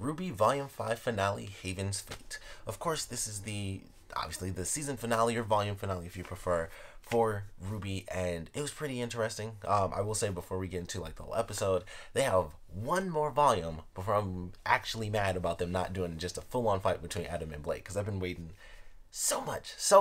RWBY Volume 5 finale, Haven's Fate. Of course, this is obviously the season finale or volume finale if you prefer for RWBY, and it was pretty interesting. I will say before we get into like the whole episode, they have one more volume before I'm actually mad about them not doing just a full-on fight between Adam and Blake, because I've been waiting so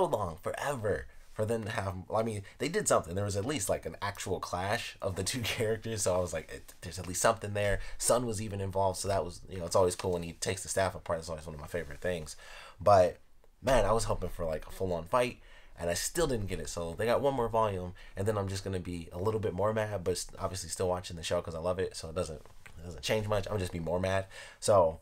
long, forever for them to have. I mean, they did something. There was at least like an actual clash of the two characters, so I was like, there's at least something there. Sun was even involved, so that was, it's always cool when he takes the staff apart. It's always one of my favorite things. But man, I was hoping for like a full-on fight, and I still didn't get it. So they got one more volume, and then I'm just gonna be a little bit more mad, but obviously still watching the show because I love it. So it doesn't change much. I'm just be more mad. So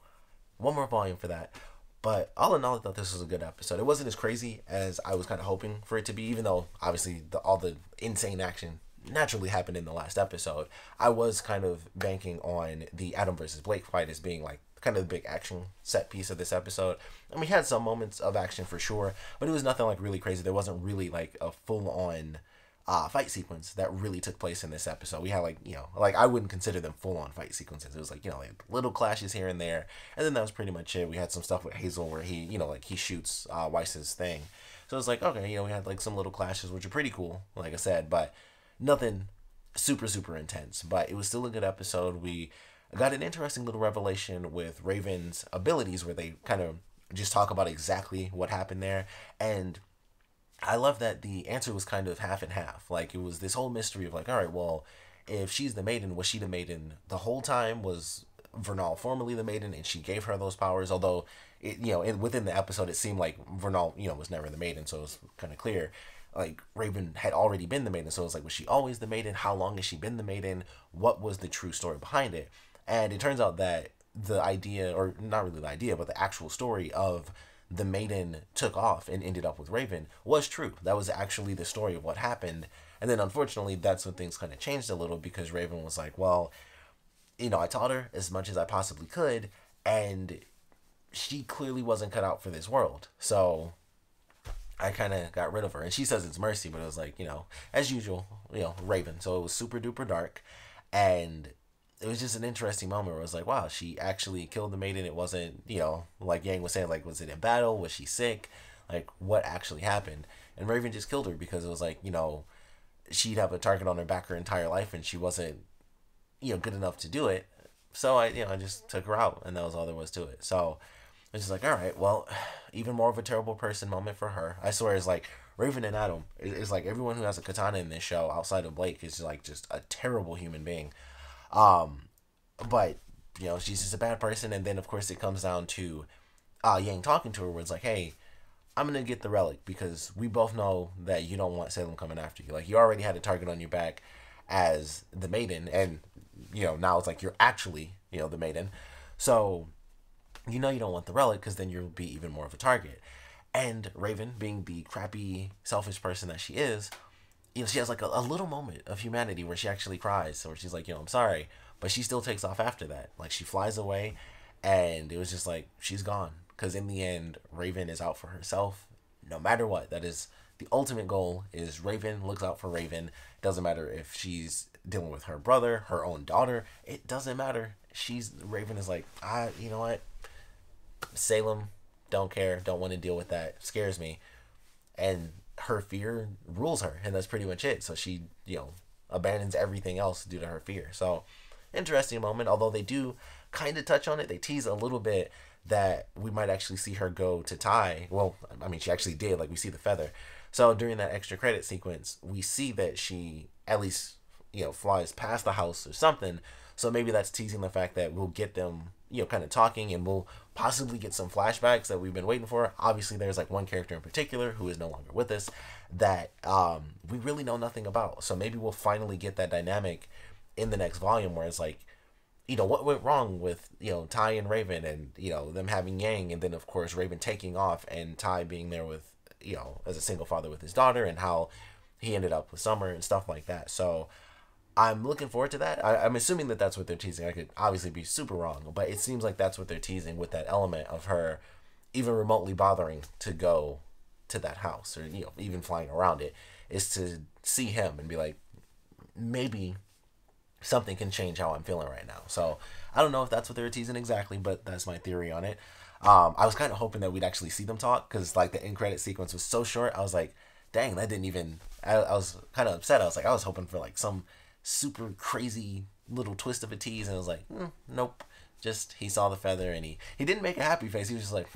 one more volume for that. But all in all, I thought this was a good episode. It wasn't as crazy as I was kind of hoping for it to be, even though obviously all the insane action naturally happened in the last episode. I was kind of banking on the Adam versus Blake fight as being like kind of the big action set piece of this episode. And we had some moments of action for sure, but it was nothing like really crazy. There wasn't really like a full-on fight sequence that really took place in this episode. We had like I wouldn't consider them full-on fight sequences. It was like like little clashes here and there, and then that was pretty much it. We had some stuff with Hazel where he like he shoots Weiss's thing, so it's like, okay, we had like some little clashes which are pretty cool, like I said, but nothing super intense. But it was still a good episode. We got an interesting little revelation with Raven's abilities where they kind of just talk about exactly what happened there, and I love that the answer was kind of half and half. Like, it was this whole mystery of like, all right, well, if she's the maiden, was she the maiden the whole time? Was Vernal formerly the maiden and she gave her those powers? Although, within the episode, it seemed like Vernal, was never the maiden, so it was kind of clear. Like, Raven had already been the maiden, so it was like, was she always the maiden? How long has she been the maiden? What was the true story behind it? And it turns out that the idea, or not really the idea, but the actual story of the maiden took off and ended up with Raven was true. That was actually the story of what happened. And then unfortunately, that's when things kind of changed a little, because Raven was like, well, I taught her as much as I possibly could, and she clearly wasn't cut out for this world. So I kind of got rid of her. And she says it's mercy, but it was like, as usual, Raven. So it was super duper dark. And it was just an interesting moment where it was like, wow, she actually killed the maiden. It wasn't, like Yang was saying, like, was it in battle? Was she sick? Like, what actually happened? And Raven just killed her because it was like, she'd have a target on her back her entire life, and she wasn't, good enough to do it. So I just took her out, and that was all there was to it. So it's just like, all right, well, even more of a terrible person moment for her. I swear, it's like Raven and Adam. It's like everyone who has a katana in this show outside of Blake is like just a terrible human being. But she's just a bad person. And then of course it comes down to Yang talking to her, where it's like, hey, I'm gonna get the relic because we both know that you don't want Salem coming after you. Like, you already had a target on your back as the maiden, and now it's like you're actually the maiden, so you don't want the relic, because then you'll be even more of a target. And Raven, being the crappy selfish person that she is, she has like a little moment of humanity where she actually cries, or she's like, I'm sorry, but she still takes off after that. Like, she flies away, and it was just like, she's gone. Because in the end, Raven is out for herself, no matter what. That is the ultimate goal, is Raven looks out for Raven. Doesn't matter if she's dealing with her brother, her own daughter. It doesn't matter. Raven is like, you know what? Salem, don't care, don't want to deal with that. Scares me. And her fear rules her, and that's pretty much it. So she, abandons everything else due to her fear. So, interesting moment, although they do kind of touch on it. They tease a little bit that we might actually see her go to Tai. Well, I mean, she actually did. Like, we see the feather. So during that extra credit sequence, we see that she at least, flies past the house or something. So maybe that's teasing the fact that we'll get them, kind of talking, and we'll possibly get some flashbacks that we've been waiting for. Obviously, there's like one character in particular who is no longer with us that we really know nothing about. So maybe we'll finally get that dynamic in the next volume, where it's like, what went wrong with, Tai and Raven, and, them having Yang, and then of course Raven taking off and Tai being there with, as a single father with his daughter, and how he ended up with Summer and stuff like that. So I'm looking forward to that. I'm assuming that that's what they're teasing. I could obviously be super wrong, but it seems like that's what they're teasing, with that element of her even remotely bothering to go to that house, or even flying around it, is to see him and be like, maybe something can change how I'm feeling right now. So I don't know if that's what they were teasing exactly, but that's my theory on it. I was kind of hoping that we'd actually see them talk because like the end credit sequence was so short. I was like, dang, that didn't even. I was kind of upset. I was like, I was hoping for like some super crazy little twist of a tease, and I was like, nope. Just he saw the feather and he didn't make a happy face. He was just like,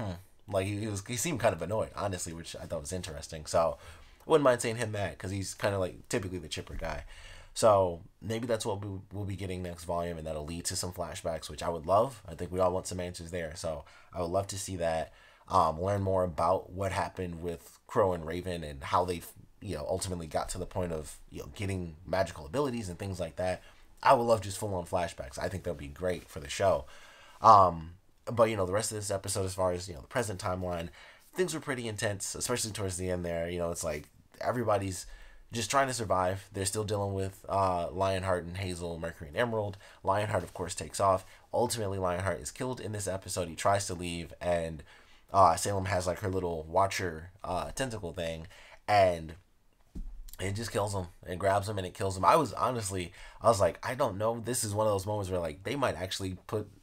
like he seemed kind of annoyed, honestly, which I thought was interesting. So wouldn't mind seeing him mad because he's kind of like typically the chipper guy. So maybe that's what we'll be getting next volume, and that'll lead to some flashbacks, which I would love. I think we all want some answers there, so I would love to see that. Learn more about what happened with Crow and Raven and how they, ultimately got to the point of getting magical abilities and things like that. I would love just full on flashbacks. I think that'd be great for the show. But the rest of this episode, as far as the present timeline, things were pretty intense, especially towards the end there. It's like everybody's just trying to survive. They're still dealing with Lionheart and Hazel, Mercury and Emerald. Lionheart, of course, takes off. Ultimately, Lionheart is killed in this episode. He tries to leave, and Salem has like her little watcher tentacle thing, and it just kills him. It grabs him and it kills him. I was like, I don't know. This is one of those moments where like they might actually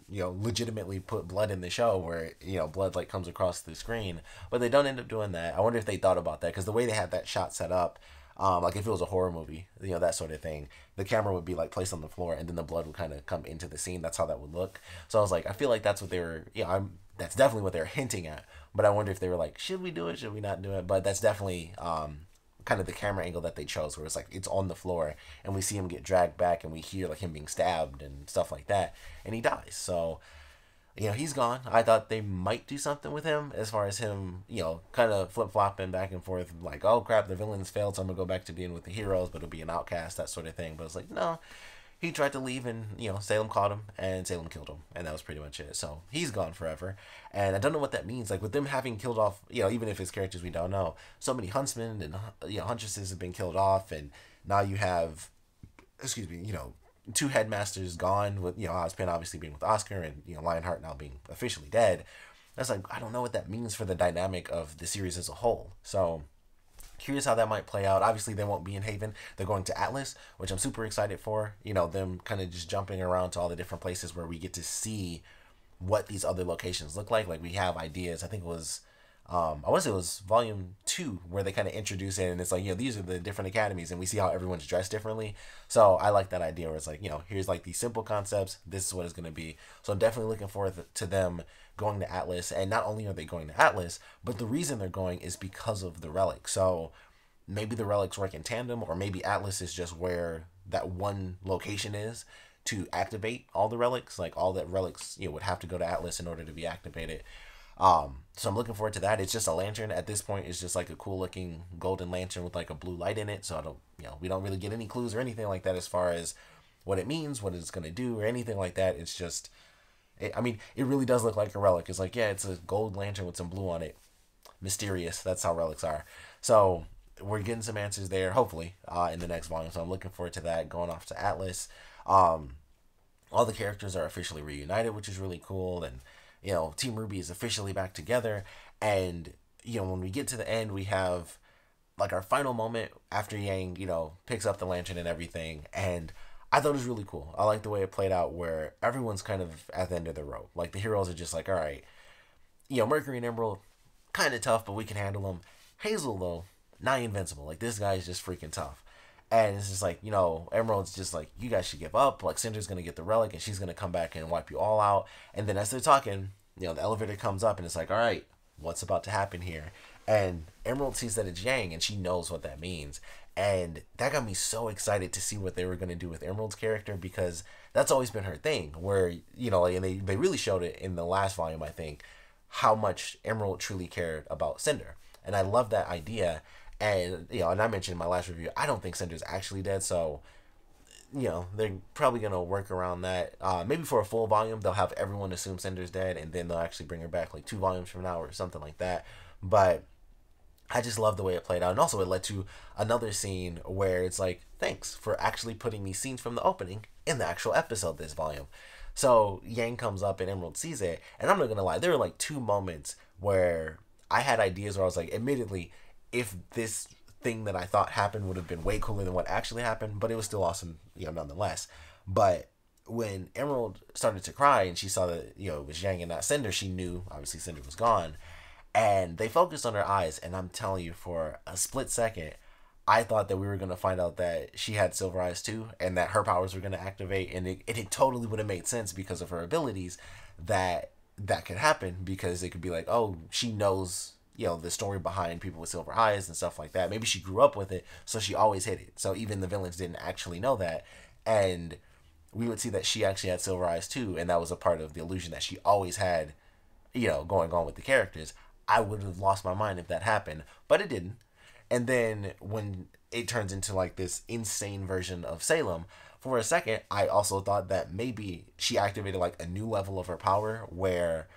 legitimately put blood in the show where blood like comes across the screen, but they don't end up doing that. I wonder if they thought about that because the way they had that shot set up. Like if it was a horror movie, that sort of thing, the camera would be like placed on the floor and then the blood would kind of come into the scene. That's how that would look. So I was like, I feel like that's what they were, that's definitely what they're hinting at. But I wonder if they were like, should we do it? Should we not do it? But that's definitely kind of the camera angle that they chose, where it's like it's on the floor and we see him get dragged back and we hear like him being stabbed and stuff like that, and he dies. So he's gone. I thought they might do something with him as far as him, kind of flip-flopping back and forth, like, oh, crap, the villains failed, so I'm going to go back to being with the heroes, but it'll be an outcast, that sort of thing. But it's like, no, he tried to leave, and, Salem caught him, and Salem killed him, and that was pretty much it. So he's gone forever, and I don't know what that means. Like, with them having killed off, even if his characters we don't know, so many huntsmen and, huntresses have been killed off, and now you have, two headmasters gone with, Ozpin obviously being with Oscar and, Lionheart now being officially dead. That's like, I don't know what that means for the dynamic of the series as a whole. So, curious how that might play out. Obviously, they won't be in Haven. They're going to Atlas, which I'm super excited for. Them kind of just jumping around to all the different places where we get to see what these other locations look like. Like, we have ideas. I think it was I want to say it was volume 2 where they kind of introduce it, and it's like, these are the different academies, and we see how everyone's dressed differently. So I like that idea where it's like, here's like these simple concepts. This is what it's going to be. So I'm definitely looking forward to them going to Atlas. And not only are they going to Atlas, but the reason they're going is because of the relic. So maybe the relics work in tandem, or maybe Atlas is just where that one location is to activate all the relics. Like all that relics, would have to go to Atlas in order to be activated. So I'm looking forward to that. It's just a lantern at this point. It's just like a cool looking golden lantern with like a blue light in it. So I don't, we don't really get any clues or anything like that as far as what it means, what it's going to do or anything like that. It's just, it really does look like a relic. It's like, yeah, it's a gold lantern with some blue on it. Mysterious. That's how relics are. So we're getting some answers there, hopefully, in the next volume. So I'm looking forward to that, going off to Atlas. All the characters are officially reunited, which is really cool. And Team RWBY is officially back together, and when we get to the end, we have like our final moment after Yang picks up the lantern and everything, and I thought it was really cool. I like the way it played out, where everyone's kind of at the end of their rope. Like the heroes are just like, all right, Mercury and Emerald kind of tough, but we can handle them. Hazel though, not invincible. Like this guy is just freaking tough. And it's just like, Emerald's just like, you guys should give up. Like, Cinder's going to get the relic, and she's going to come back and wipe you all out. And then as they're talking, the elevator comes up, and it's like, all right, what's about to happen here? And Emerald sees that it's Yang, and she knows what that means. And that got me so excited to see what they were going to do with Emerald's character, because that's always been her thing, where, and they really showed it in the last volume, I think, how much Emerald truly cared about Cinder. And I love that idea. And, and I mentioned in my last review, I don't think Cinder's actually dead, so, they're probably going to work around that. Maybe for a full volume, they'll have everyone assume Cinder's dead, and then they'll actually bring her back, like, 2 volumes from now or something like that. But I just love the way it played out. And also, it led to another scene where it's like, thanks for actually putting these scenes from the opening in the actual episode this volume. So, Yang comes up, and Emerald sees it, and I'm not going to lie, there were, like, 2 moments where I had ideas where I was like, admittedly, if this thing that I thought happened would have been way cooler than what actually happened, but it was still awesome, nonetheless. But when Emerald started to cry and she saw that, it was Yang and not Cinder, she knew obviously Cinder was gone. And they focused on her eyes, and I'm telling you, for a split second, I thought that we were gonna find out that she had silver eyes too, and that her powers were gonna activate, and it totally would have made sense because of her abilities that could happen, because it could be like, oh, she knows, the story behind people with silver eyes and stuff like that. Maybe she grew up with it, so she always hid it. So even the villains didn't actually know that, and we would see that she actually had silver eyes too, and that was a part of the illusion that she always had, going on with the characters. I would have lost my mind if that happened, but it didn't. And then when it turns into like this insane version of Salem, for a second, I also thought that maybe she activated like a new level of her power where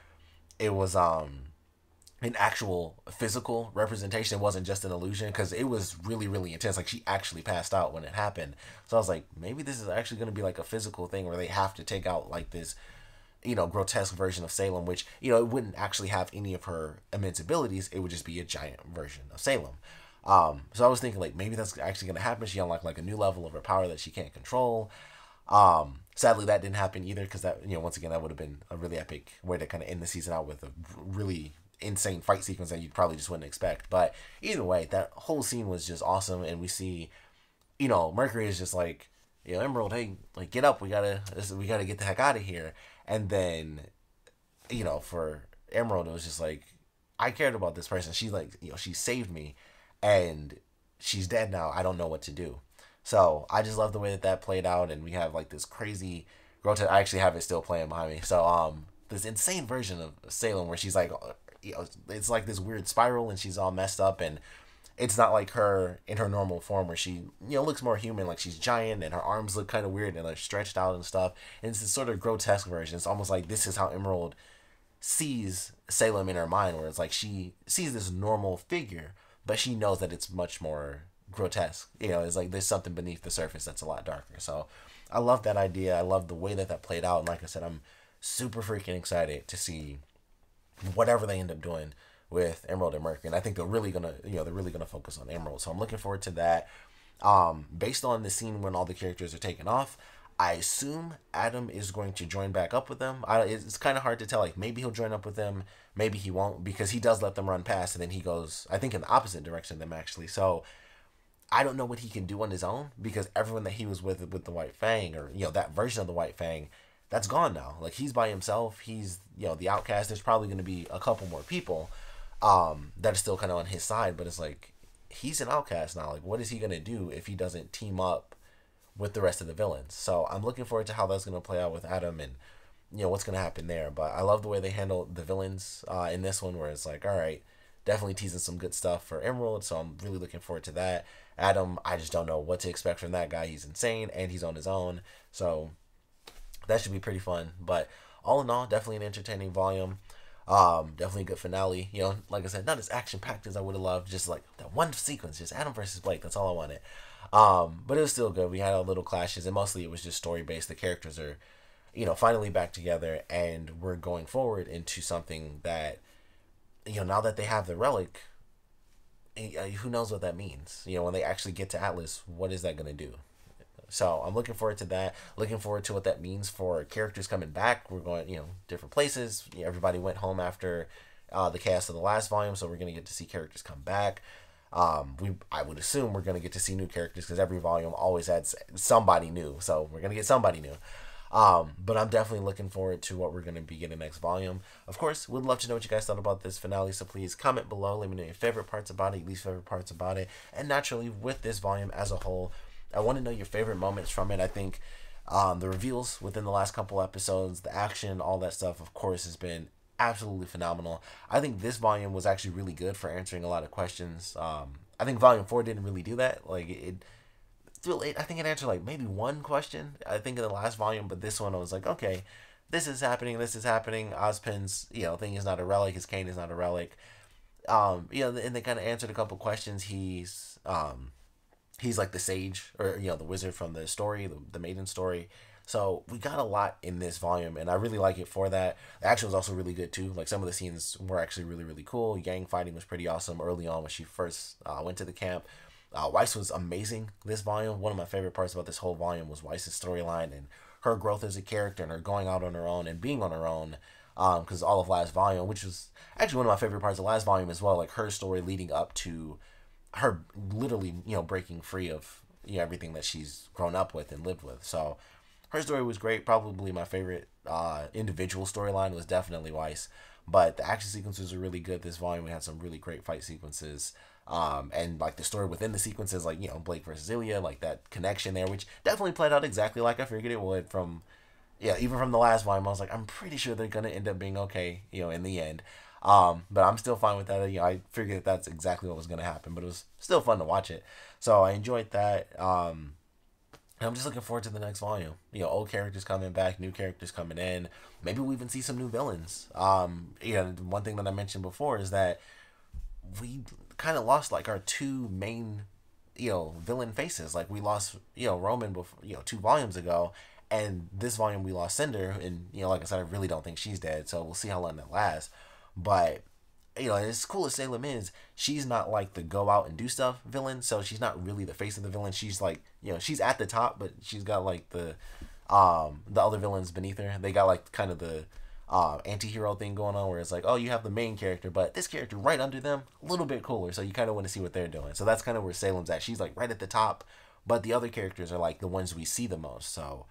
it was an actual physical representation. It wasn't just an illusion, because it was really, really intense. Like, she actually passed out when it happened. So I was like, maybe this is actually going to be like a physical thing where they have to take out like this, grotesque version of Salem, which, it wouldn't actually have any of her immense abilities. It would just be a giant version of Salem. So I was thinking like maybe that's actually going to happen. She unlocked like a new level of her power that she can't control. Sadly, that didn't happen either, because that, once again, that would have been a really epic way to kind of end the season out with a really insane fight sequence that you probably just wouldn't expect. But either way, that whole scene was just awesome, and we see, Mercury is just like, Emerald, hey, like, get up, we gotta get the heck out of here. And then, for Emerald, it was just like, I cared about this person. She like, she saved me, and she's dead now. I don't know what to do. So I just love the way that played out, and we have like this crazy grotesque. I actually have it still playing behind me. So this insane version of Salem where she's like, it's like this weird spiral, and she's all messed up, and it's not like her in her normal form where she, looks more human. Like, she's giant, and her arms look kind of weird and like stretched out and stuff. And it's this sort of grotesque version. It's almost like this is how Emerald sees Salem in her mind, where it's like she sees this normal figure, but she knows that it's much more grotesque. It's like there's something beneath the surface that's a lot darker. So I love that idea. I love the way that played out. And like I said, I'm super freaking excited to see whatever they end up doing with Emerald and Mercury. And I think they're really gonna focus on Emerald. So I'm looking forward to that. Based on the scene when all the characters are taken off, I assume Adam is going to join back up with them. It's kind of hard to tell. Like, maybe he'll join up with them, maybe he won't, because he does let them run past, and then he goes, I think, in the opposite direction of them, actually. So I don't know what he can do on his own, because everyone that he was with the White Fang, or, that version of the White Fang, that's gone now. Like, he's by himself. He's, the outcast. There's probably going to be a couple more people that are still kind of on his side, but it's like, he's an outcast now. Like, what is he going to do if he doesn't team up with the rest of the villains? So I'm looking forward to how that's going to play out with Adam, and what's going to happen there. But I love the way they handle the villains in this one, where it's like, all right, definitely teasing some good stuff for Emerald, so I'm really looking forward to that. Adam, I just don't know what to expect from that guy. He's insane, and he's on his own, so that should be pretty fun. But all in all, definitely an entertaining volume. Definitely a good finale. Like I said, not as action packed as I would have loved. Just like that one sequence, just Adam versus Blake. That's all I wanted. But it was still good. We had a little clashes, and mostly it was just story based. The characters are, finally back together, and we're going forward into something that, now that they have the relic, who knows what that means? When they actually get to Atlas, what is that going to do? So I'm looking forward to that. Looking forward to what that means for characters coming back. We're going, different places. Everybody went home after the cast of the last volume, so we're going to get to see characters come back. I would assume we're going to get to see new characters, because every volume always adds somebody new. So we're going to get somebody new. But I'm definitely looking forward to what we're going to be getting next volume. Of course, would love to know what you guys thought about this finale, so please comment below. Let me know your favorite parts about it, least favorite parts about it, and naturally, with this volume as a whole, I want to know your favorite moments from it. I think the reveals within the last couple episodes, the action, all that stuff, of course, has been absolutely phenomenal. I think this volume was actually really good for answering a lot of questions. I think Volume 4 didn't really do that. Like, I think it answered like maybe one question, I think, in the last volume, but this one I was like, okay, this is happening. Ozpin's, thing is not a relic. His cane is not a relic. And they kind of answered a couple questions. He's like the sage, or the wizard from the story, the maiden story. So we got a lot in this volume, and I really like it for that. The action was also really good too. Like, some of the scenes were actually really, really cool. Yang fighting was pretty awesome early on when she first went to the camp. Weiss was amazing this volume. One of my favorite parts about this whole volume was Weiss's storyline and her growth as a character and her going out on her own and being on her own. Because all of last volume, which was actually one of my favorite parts of last volume as well, like her story leading up to her literally, breaking free of everything that she's grown up with and lived with. So her story was great. Probably my favorite individual storyline was definitely Weiss. But the action sequences are really good this volume. We had some really great fight sequences. And like the story within the sequences, like, Blake versus Ilya, like that connection there, which definitely played out exactly like I figured it would even from the last volume. I was like, I'm pretty sure they're going to end up being okay, in the end. But I'm still fine with that. I figured that's exactly what was going to happen, but it was still fun to watch it. So I enjoyed that. And I'm just looking forward to the next volume. Old characters coming back, new characters coming in. Maybe we even see some new villains. One thing that I mentioned before is that we kind of lost like our two main, villain faces. Like we lost, Roman before, 2 volumes ago. And this volume we lost Cinder, and like I said, I really don't think she's dead. So we'll see how long that lasts. But as cool as Salem is, she's not like the go out and do stuff villain. So she's not really the face of the villain. She's like, she's at the top, but she's got like the other villains beneath her. They got like kind of the anti-hero thing going on, where it's like, oh, you have the main character, but this character right under them, a little bit cooler. So you kind of want to see what they're doing. So that's kind of where Salem's at. She's like right at the top, but the other characters are like the ones we see the most. So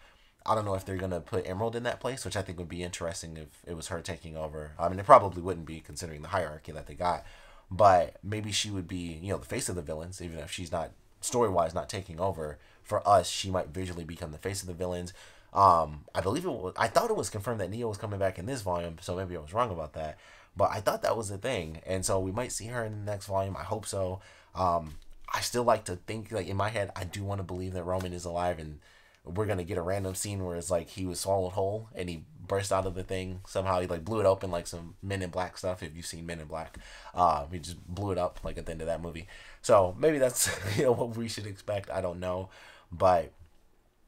I don't know if they're going to put Emerald in that place, which I think would be interesting if it was her taking over. I mean, it probably wouldn't be considering the hierarchy that they got, but maybe she would be, the face of the villains, even if she's not, story-wise, not taking over. For us, she might visually become the face of the villains. I thought it was confirmed that Neo was coming back in this volume, so maybe I was wrong about that, but I thought that was a thing, and so we might see her in the next volume. I hope so. I still like to think, like in my head, I do want to believe that Roman is alive, and we're gonna get a random scene where it's like he was swallowed whole and he burst out of the thing somehow. He like blew it open like some Men in Black stuff. If you've seen Men in Black, he just blew it up like at the end of that movie. So maybe that's what we should expect. I don't know, but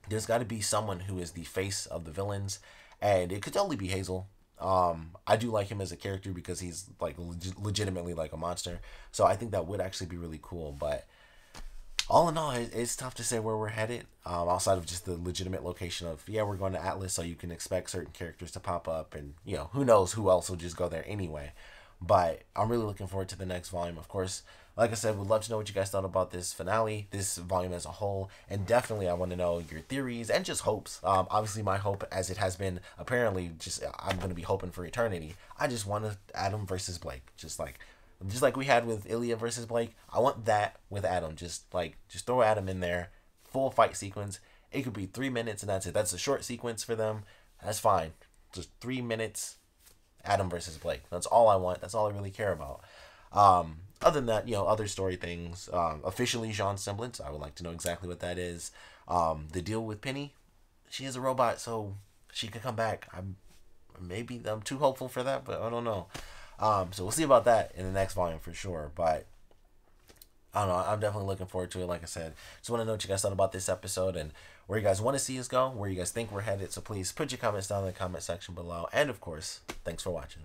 there's got to be someone who is the face of the villains, and it could totally be Hazel. I do like him as a character because he's like legitimately like a monster. So I think that would actually be really cool, but all in all, it's tough to say where we're headed, outside of just the legitimate location of, we're going to Atlas, so you can expect certain characters to pop up, and, who knows who else will just go there anyway. But I'm really looking forward to the next volume. Of course, like I said, would love to know what you guys thought about this finale, this volume as a whole, and definitely I want to know your theories and just hopes. Obviously, my hope, as it has been apparently, just I'm going to be hoping for eternity. I just want Adam versus Blake, just like we had with Ilya versus Blake. I want that with Adam. Just throw Adam in there, full fight sequence. It could be 3 minutes and that's it. That's a short sequence for them. That's fine. Just 3 minutes, Adam versus Blake. That's all I want. That's all I really care about. Other than that, other story things. Officially Jean's semblance. I would like to know exactly what that is. The deal with Penny. She is a robot, so she could come back. I'm too hopeful for that, but I don't know. So we'll see about that in the next volume for sure. But I don't know. I'm definitely looking forward to it. Like I said, just want to know what you guys thought about this episode and where you guys want to see us go, where you guys think we're headed. So please put your comments down in the comment section below. And of course, thanks for watching.